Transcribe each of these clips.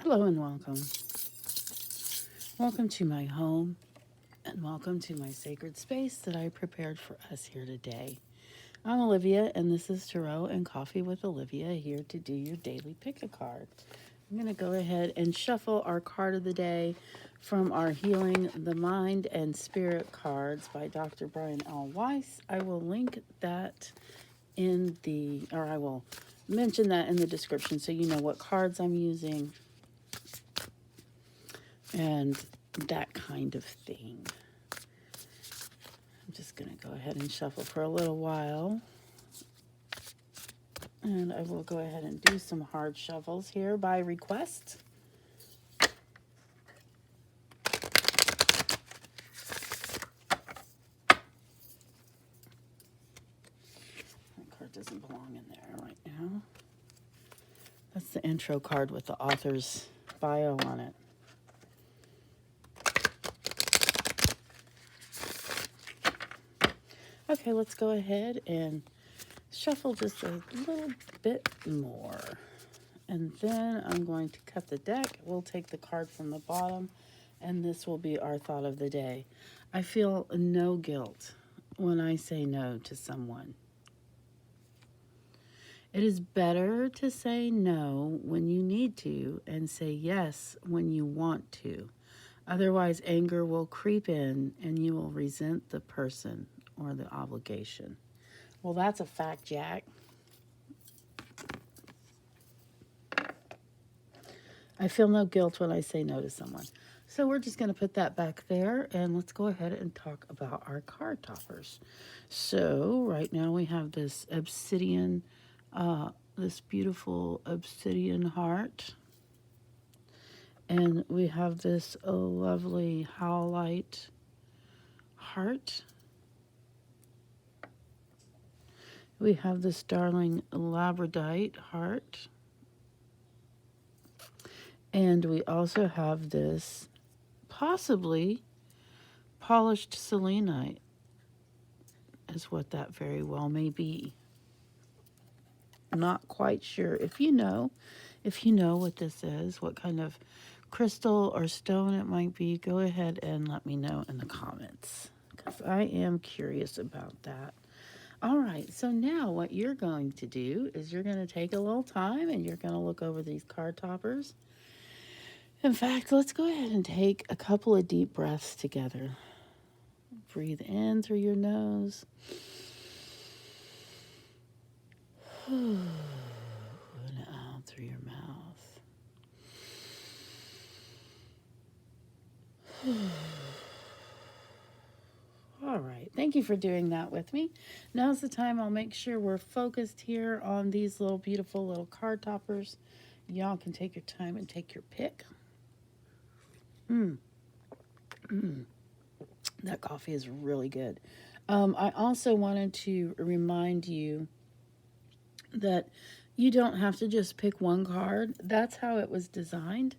Hello and welcome. Welcome to my home and welcome to my sacred space that I prepared for us here today. I'm Olivia and this is Tarot and Coffee with Olivia here to do your daily pick a card. I'm going to go ahead and shuffle our card of the day from our Healing the Mind and Spirit cards by Dr. Brian L. Wiess. I will link that I will mention that in the description so you know what cards I'm using and that kind of thing. I'm just going to go ahead and shuffle for a little while. And I will go ahead and do some hard shuffles here by request. That card doesn't belong in there right now. That's the intro card with the author's bio on it. Okay, let's go ahead and shuffle just a little bit more. And then I'm going to cut the deck. We'll take the card from the bottom, and this will be our thought of the day. I feel no guilt when I say no to someone. It is better to say no when you need to and say yes when you want to. Otherwise, anger will creep in and you will resent the person or the obligation. Well, that's a fact, Jack. I feel no guilt when I say no to someone. So we're just going to put that back there and let's go ahead and talk about our card toppers. So right now we have this this beautiful Obsidian Heart. And we have this lovely Howlite Heart. We have this darling Labrodite Heart. And we also have this possibly polished selenite, is what that very well may be. Not quite sure. If you know what this is, what kind of crystal or stone it might be, go ahead and let me know in the comments because I am curious about that. All right, so now what you're going to do is you're going to take a little time and you're going to look over these card toppers. In fact, let's go ahead and take a couple of deep breaths together. Breathe in through your nose. And out through your mouth. All right, thank you for doing that with me. Now's the time I'll make sure we're focused here on these little beautiful little card toppers. Y'all can take your time and take your pick. That coffee is really good. I also wanted to remind you that you don't have to just pick one card. That's how it was designed.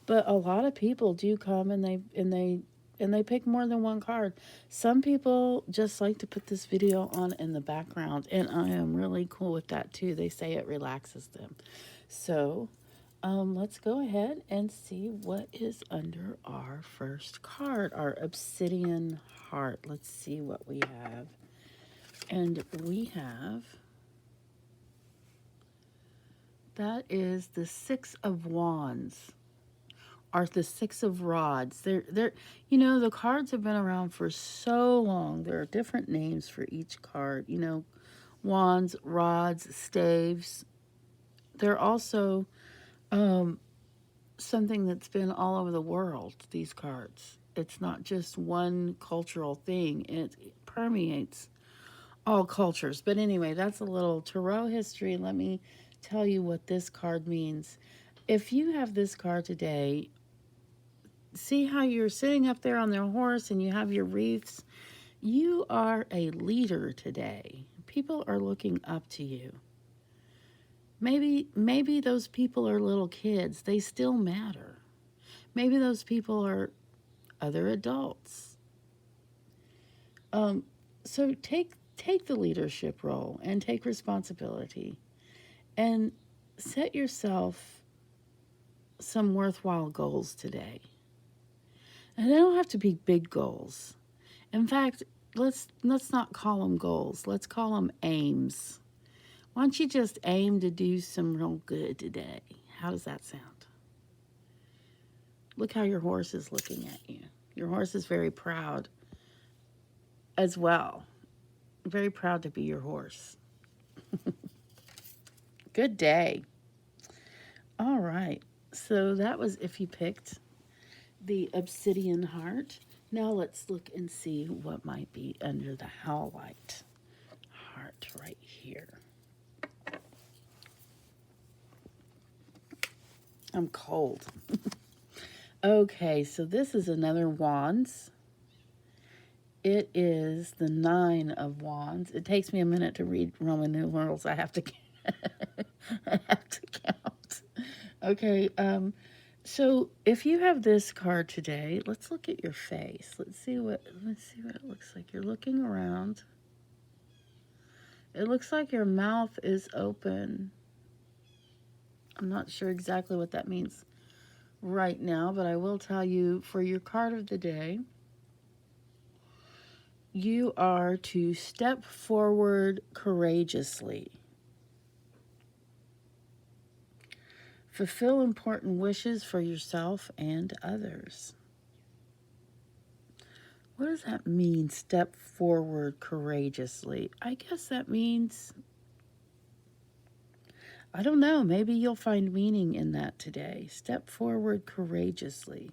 But a lot of people do come and they pick more than one card. Some people just like to put this video on in the background, and I am really cool with that too. They say it relaxes them. So let's go ahead and see what is under our first card, our Obsidian Heart. Let's see what we have. And we have, that is the Six of Wands, or the Six of Rods. The cards have been around for so long. There are different names for each card. Wands, rods, staves. They're also something that's been all over the world, these cards. It's not just one cultural thing. It permeates all cultures. But anyway, that's a little tarot history. Let me tell you what this card means. If you have this card today, see how you're sitting up there on their horse and you have your wreaths? You are a leader today. People are looking up to you. Maybe those people are little kids. They still matter. Maybe those people are other adults. So take the leadership role and take responsibility and set yourself some worthwhile goals today. And they don't have to be big goals. In fact, let's not call them goals. Let's call them aims. Why don't you just aim to do some real good today? How does that sound? Look how your horse is looking at you. Your horse is very proud as well. Very proud to be your horse. Good day. All right. So that was if you picked the Obsidian Heart. Now let's look and see what might be under the Howlite Heart right here. I'm cold. Okay, so this is another Wands. It is the 9 of Wands. It takes me a minute to read Roman numerals. I have to I have to count. Okay, so if you have this card today, let's look at your face. Let's see what it looks like. You're looking around. It looks like your mouth is open. I'm not sure exactly what that means right now, but I will tell you for your card of the day, you are to step forward courageously. Fulfill important wishes for yourself and others. What does that mean, step forward courageously? I guess that means, I don't know, maybe you'll find meaning in that today. Step forward courageously.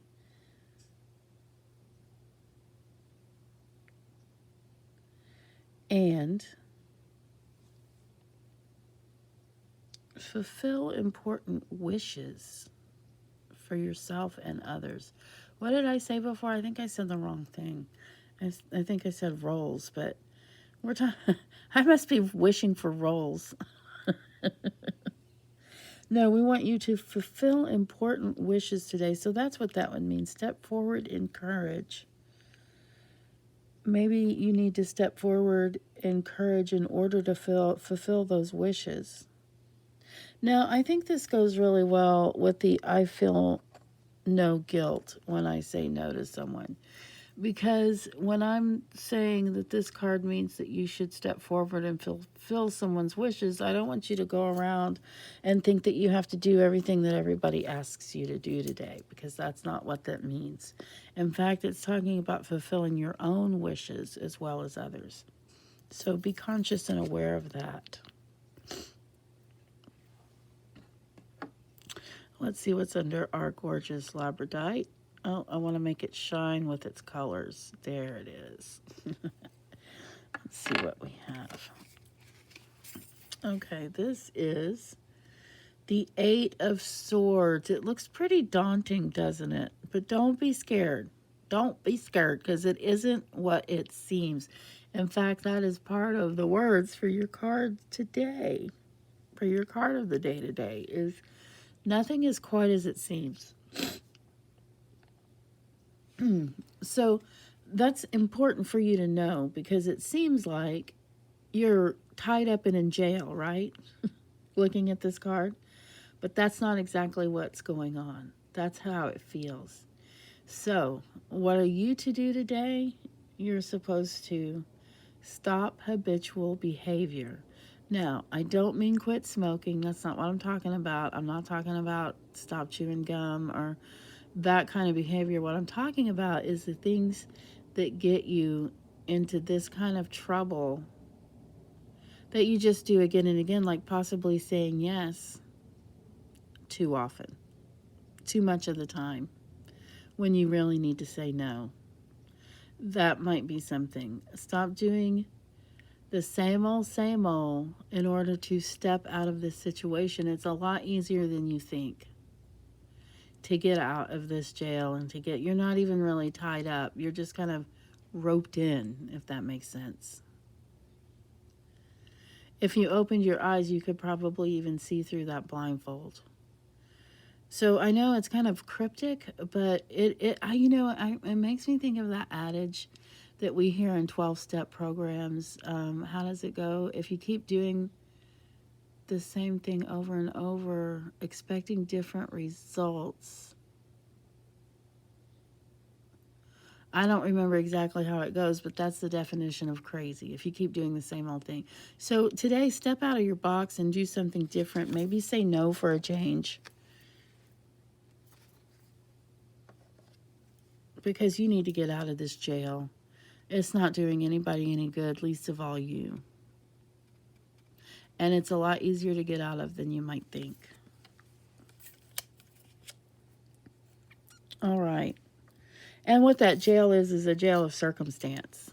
And fulfill important wishes for yourself and others. What did I say before? I think I said the wrong thing. I think I said rolls, but we're talking. I must be wishing for rolls. No, we want you to fulfill important wishes today. So that's what that would mean. Step forward in courage. Maybe you need to step forward in courage in order to fulfill those wishes. Now, I think this goes really well with the I feel no guilt when I say no to someone. Because when I'm saying that this card means that you should step forward and fulfill someone's wishes, I don't want you to go around and think that you have to do everything that everybody asks you to do today, because that's not what that means. In fact, it's talking about fulfilling your own wishes as well as others. So be conscious and aware of that. Let's see what's under our gorgeous Labrodite. Oh, I want to make it shine with its colors. There it is. Let's see what we have. Okay, this is the 8 of Swords. It looks pretty daunting, doesn't it? But don't be scared. Don't be scared, because it isn't what it seems. In fact, that is part of the words for your card today. For your card of the day today is nothing is quite as it seems. So that's important for you to know, because it seems like you're tied up and in jail, right? Looking at this card. But that's not exactly what's going on. That's how it feels. So what are you to do today? You're supposed to stop habitual behavior. Now, I don't mean quit smoking. That's not what I'm talking about. I'm not talking about stop chewing gum or that kind of behavior. What I'm talking about is the things that get you into this kind of trouble that you just do again and again, like possibly saying yes too often, too much of the time, when you really need to say no. That might be something. Stop doing the same old in order to step out of this situation. It's a lot easier than you think to get out of this jail and to get, you're not even really tied up. You're just kind of roped in, if that makes sense. If you opened your eyes, you could probably even see through that blindfold. So I know it's kind of cryptic, but it makes me think of that adage that we hear in 12-step programs. How does it go? If you keep doing the same thing over and over, expecting different results. I don't remember exactly how it goes, but that's the definition of crazy, if you keep doing the same old thing. So today, step out of your box and do something different. Maybe say no for a change. Because you need to get out of this jail. It's not doing anybody any good, least of all you. And it's a lot easier to get out of than you might think. All right. And what that jail is a jail of circumstance.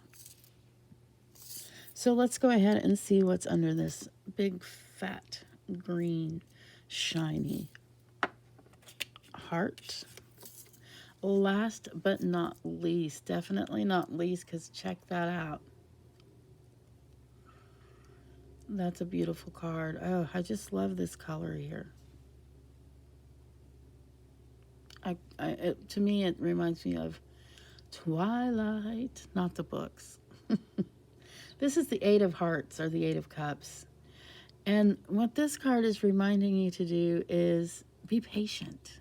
So let's go ahead and see what's under this big, fat, green, shiny heart. Last but not least, definitely not least, because check that out. That's a beautiful card. Oh, I just love this color here. To me, it reminds me of Twilight, not the books. This is the Eight of Hearts, or the Eight of Cups. And what this card is reminding you to do is be patient.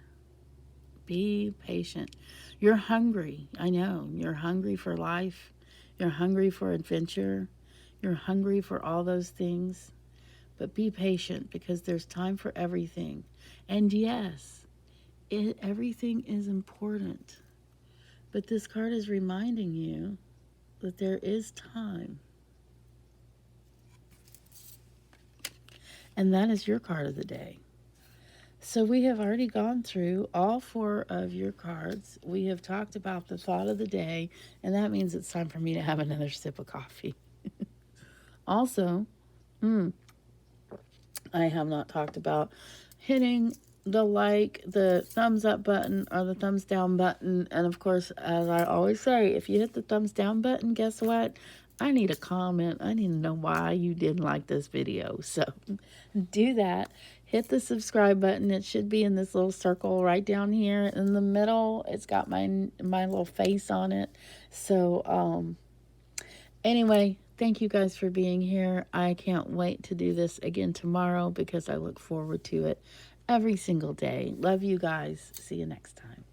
Be patient. You're hungry. I know. You're hungry for life. You're hungry for adventure. You're hungry for all those things. But be patient, because there's time for everything. And yes, everything is important. But this card is reminding you that there is time. And that is your card of the day. So we have already gone through all 4 of your cards. We have talked about the thought of the day, and that means it's time for me to have another sip of coffee. Also, I have not talked about hitting the thumbs up button or the thumbs down button. And of course, as I always say, if you hit the thumbs down button, guess what? I need a comment. I need to know why you didn't like this video. So do that. Hit the subscribe button. It should be in this little circle right down here in the middle. It's got my little face on it. So anyway, thank you guys for being here. I can't wait to do this again tomorrow, because I look forward to it every single day. Love you guys. See you next time.